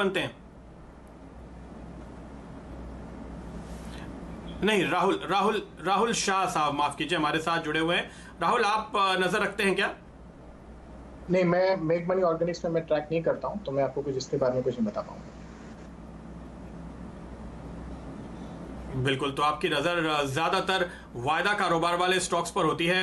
बनते हैं? नहीं, राहुल राहुल राहुल शाह साहब, माफ कीजिए, हमारे साथ जुड़े हुए हैं। राहुल, आप नजर रखते हैं क्या? नहीं, मैं मेक मनी ऑर्गेनिक्स में मैं ट्रैक नहीं करता हूं, तो मैं आपको कुछ इसके बारे में कुछ नहीं बता पाऊंगा। बिल्कुल, तो आपकी नज़र ज़्यादातर वायदा कारोबार वाले स्टॉक्स पर होती है,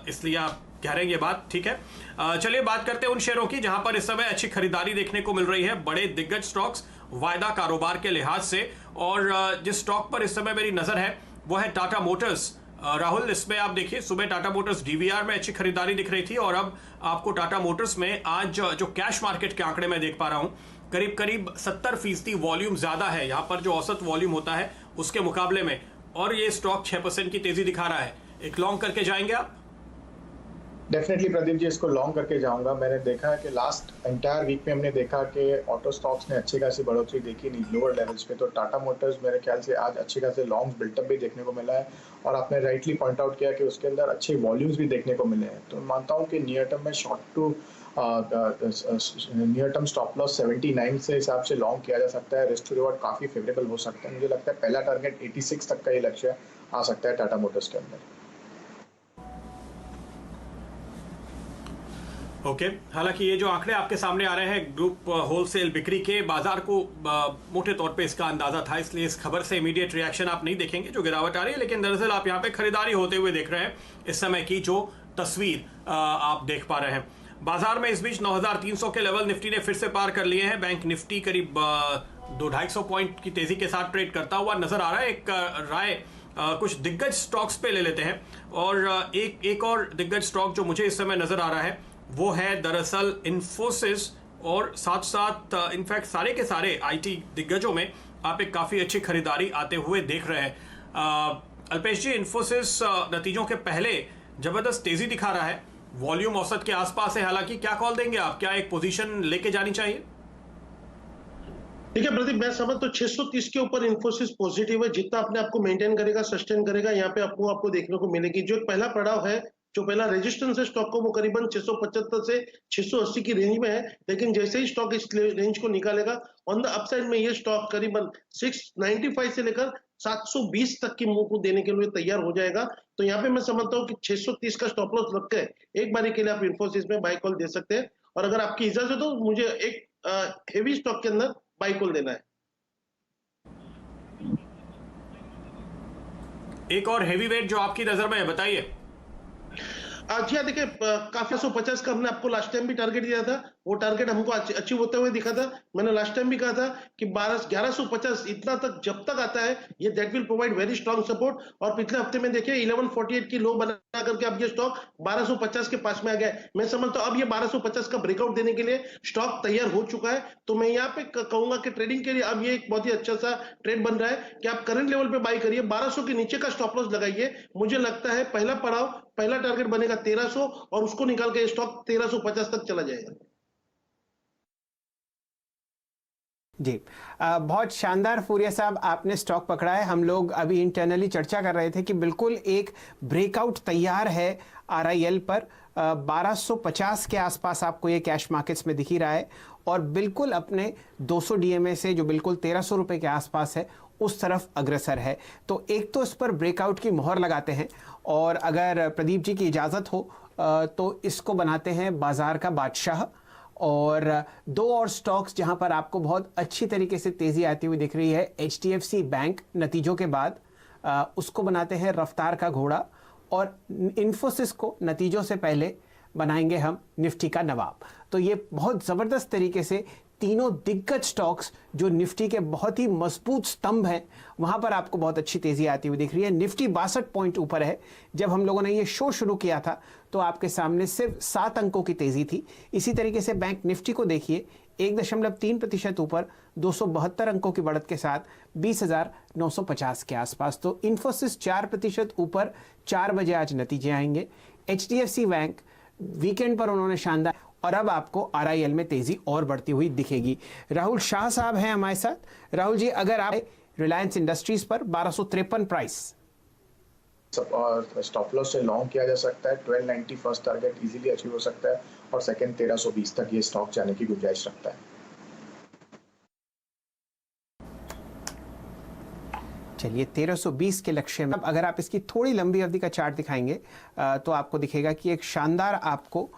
इसलिए आप कह रहे हैं ये बात, ठीक है। चलिए बात करते हैं उन शेयरों की जहां पर इस समय अच्छी खरीदारी देखने को मिल रही है, बड़े दिग्गज स्टॉक्स वायदा कारोबार के लिहाज से। और जिस स्टॉक पर इस समय मेरी नज़र है वो है टाटा मोटर्स। राहुल, इसमें आप देखिए, सुबह टाटा मोटर्स डीवीआर में अच्छी खरीदारी दिख रही थी, और अब आपको टाटा मोटर्स में आज जो कैश मार्केट के आंकड़े मैं देख पा रहा हूं, करीब करीब 70% वॉल्यूम ज्यादा है यहां पर जो औसत वॉल्यूम होता है उसके मुकाबले में, और ये स्टॉक 6% की तेजी दिखा रहा है। एक लॉन्ग करके जाएंगे आप? डेफिनेटली प्रदीप जी, इसको लॉन्ग करके जाऊंगा। मैंने देखा है कि लास्ट एंटायर वीक में हमने देखा कि ऑटो स्टॉक्स ने अच्छी खासी बढ़ोतरी देखी नहीं लोअर लेवल्स पे, तो टाटा मोटर्स मेरे ख्याल से आज अच्छे खासे लॉन्ग बिल्टअप भी देखने को मिला है। और आपने राइटली पॉइंट आउट किया कि उसके अंदर अच्छे वॉल्यूम्स भी देखने को मिले हैं, तो मानता हूँ कि नियर टर्म में short to near term stop loss 79 से हिसाब से लॉन्ग किया जा सकता है। रिस्क टू रिवॉर्ड काफी फेवरेबल हो सकता है। मुझे लगता है पहला टारगेट 86 तक का ये लक्ष्य आ सकता है टाटा मोटर्स के अंदर। ओके, हालांकि ये जो आंकड़े आपके सामने आ रहे हैं ग्रुप होलसेल बिक्री के, बाजार को मोटे तौर पे इसका अंदाजा था, इसलिए इस खबर से इमीडिएट रिएक्शन आप नहीं देखेंगे जो गिरावट आ रही है, लेकिन दरअसल आप यहाँ पे खरीदारी होते हुए देख रहे हैं। इस समय की जो तस्वीर आप देख पा रहे हैं बाजार में, इस बीच 9300 के लेवल निफ्टी ने फिर से पार कर लिए हैं। बैंक निफ्टी करीब 200-250 पॉइंट की तेजी के साथ ट्रेड करता हुआ नजर आ रहा है। एक राय कुछ दिग्गज स्टॉक्स पे ले लेते हैं, और एक और दिग्गज स्टॉक जो मुझे इस समय नजर आ रहा है वो है दरअसल इन्फोसिस, और साथ साथ इनफैक्ट सारे के सारे आईटी दिग्गजों में आप एक काफी अच्छी खरीदारी आते हुए देख रहे हैं। अल्पेश जी, इन्फोसिस नतीजों के पहले जबरदस्त तेजी दिखा रहा है, वॉल्यूम औसत के आसपास है, हालांकि क्या कॉल देंगे आप, क्या एक पोजीशन लेके जानी चाहिए? ठीक है प्रदीप, मैं समझ तो 630 के ऊपर इन्फोसिस पॉजिटिव है। जितना अपने आपको मेंटेन करेगा, सस्टेन करेगा, यहाँ पे आपको देखने को मिलेगी। जो पहला पड़ाव है, जो पहला रेजिस्टेंस है स्टॉक को, वो करीबन 675 से 680 की रेंज में है। लेकिन जैसे ही स्टॉक इस रेंज को निकालेगा, ऑन द अपसाइड में ये स्टॉक करीबन 695 से लेकर 720 तक की मूव को देने के लिए तैयार हो जाएगा। तो यहाँ पे मैं समझता हूँ कि 630 का स्टॉप लॉस रख के एक बारी के लिए आप इन्फोसिस में बाय कॉल दे सकते हैं। और अगर आपकी इजाजत हो, मुझे एक हेवी स्टॉक के अंदर बाय कॉल देना है। एक और हेवी वेट जो आपकी नजर में है, बताइए। जी हाँ, देखिए, काफी 150 का हमने आपको लास्ट टाइम भी टारगेट दिया था, वो टारगेट हमको अचीव होते हुए दिखा था। मैंने लास्ट टाइम भी कहा था कि 1150 इतना तक जब तक आता है, ये that will provide very strong support. और पिछले हफ्ते में देखिए 1148 की लो बना करके अब ये स्टॉक 1250 के पास में आ गया है। मैं समझता हूँ अब ये 1250 का ब्रेकआउट देने के लिए स्टॉक तैयार हो चुका है। तो मैं यहाँ पे कहूंगा कि ट्रेडिंग के लिए अब ये एक बहुत ही अच्छा सा ट्रेड बन रहा है कि आप करंट लेवल पे बाय करिए, 1200 के नीचे का स्टॉप लॉस लगाइए। मुझे लगता है पहला पड़ाव, पहला टारगेट बनेगा 1300, और उसको निकाल के स्टॉक 1350 तक चला जाएगा। जी, बहुत शानदार फूरिया साहब, आपने स्टॉक पकड़ा है। हम लोग अभी इंटरनली चर्चा कर रहे थे कि बिल्कुल एक ब्रेकआउट तैयार है RIL पर। 1250 के आसपास आपको ये कैश मार्केट्स में दिख ही रहा है, और बिल्कुल अपने 200 DMA से जो बिल्कुल 1300 रुपये के आसपास है उस तरफ अग्रसर है। तो एक तो इस पर ब्रेकआउट की मोहर लगाते हैं, और अगर प्रदीप जी की इजाज़त हो तो इसको बनाते हैं बाजार का बादशाह। और दो और स्टॉक्स जहां पर आपको बहुत अच्छी तरीके से तेजी आती हुई दिख रही है, HDFC बैंक नतीजों के बाद उसको बनाते हैं रफ्तार का घोड़ा, और इन्फोसिस को नतीजों से पहले बनाएंगे हम निफ्टी का नवाब। तो ये बहुत ज़बरदस्त तरीके से तीनों दिग्गज स्टॉक्स जो निफ्टी के बहुत ही मजबूत स्तंभ हैं, वहां पर आपको बहुत अच्छी तेजी आती हुई दिख रही है। निफ्टी 62 पॉइंट ऊपर है। जब हम लोगों ने ये शो शुरू किया था तो आपके सामने सिर्फ 7 अंकों की तेजी थी। इसी तरीके से बैंक निफ्टी को देखिए, 1.3% ऊपर 272 अंकों की बढ़त के साथ 20,950 के आसपास। तो इन्फोसिस 4% ऊपर, 4 बजे आज नतीजे आएंगे। HDFC बैंक वीकेंड पर उन्होंने शानदार, और अब आपको RIL में तेजी और बढ़ती हुई दिखेगी। राहुल शाह साहब हैं हमारे साथ। राहुल जी, अगर आप रिलायंस इंडस्ट्रीज पर 1253 प्राइस स्टॉप लॉस से लॉन्ग किया जा सकता है। 1290 फर्स्ट टारगेट इजीली अचीव हो सकता है, और सेकंड 1320 तक ये स्टॉक जाने की गुंजाइश रखता है। चलिए 1320 के लक्ष्य में अब अगर आप इसकी थोड़ी लंबी अवधि का चार्ट दिखाएंगे तो आपको दिखेगा कि एक शानदार आपको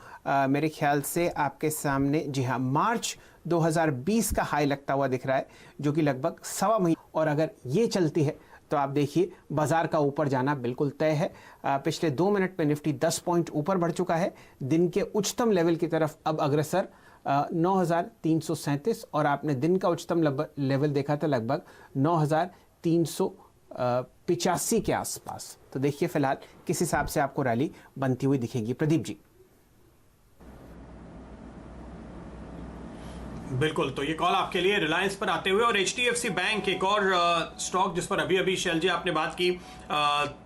मेरे ख्याल से आपके सामने, जी हाँ, मार्च 2020 का हाई लगता हुआ दिख रहा है, जो कि लगभग 1.25 महीने, और अगर ये चलती है तो आप देखिए बाजार का ऊपर जाना बिल्कुल तय है। पिछले 2 मिनट में निफ्टी 10 पॉइंट ऊपर बढ़ चुका है, दिन के उच्चतम लेवल की तरफ अब अग्रसर 9,337, और आपने दिन का उच्चतम लेवल देखा था लगभग 9,385 के आसपास। तो देखिए फिलहाल किस हिसाब से आपको रैली बनती हुई दिखेगी। प्रदीप जी। बिल्कुल, तो ये कॉल आपके लिए रिलायंस पर आते हुए, और HDFC बैंक एक और स्टॉक जिस पर अभी शैल जी आपने बात की,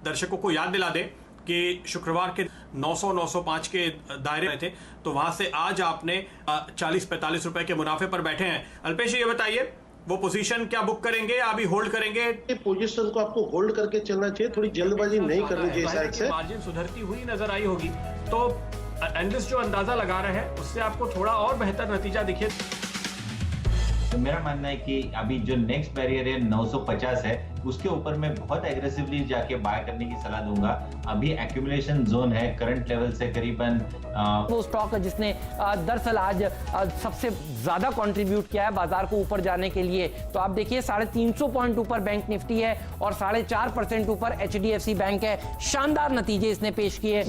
दर्शकों को याद दिला दे कि शुक्रवार के 900-905 के दायरे में थे, तो वहां से आज आपने 40-45 रुपए के मुनाफे पर बैठे हैं। अल्पेश ये बताइए, वो पोजीशन क्या बुक करेंगे या अभी होल्ड करेंगे? पोजीशन को आपको होल्ड करके चलना चाहिए, थोड़ी जल्दबाजी नहीं करनी चाहिए साइड से। मार्जिन सुधरती हुई नजर आई होगी, तो एनालिस्ट जो अंदाजा लगा रहे हैं उससे आपको थोड़ा और बेहतर नतीजा दिखे। तो मेरा मानना है कि अभी जो नेक्स्ट बैरियर है 950 है, उसके ऊपर मैं बहुत एग्रेसिवली जाके बाय करने की सलाह दूंगा। अभी एक्यूमुलेशन जोन है करंट लेवल से करीबन वो स्टॉक है जिसने दरअसल आज सबसे ज्यादा कंट्रीब्यूट किया है बाजार को ऊपर जाने के लिए। तो आप देखिए 350 पॉइंट ऊपर बैंक निफ्टी है और 4.5% ऊपर HDFC बैंक है। शानदार नतीजे इसने पेश किए।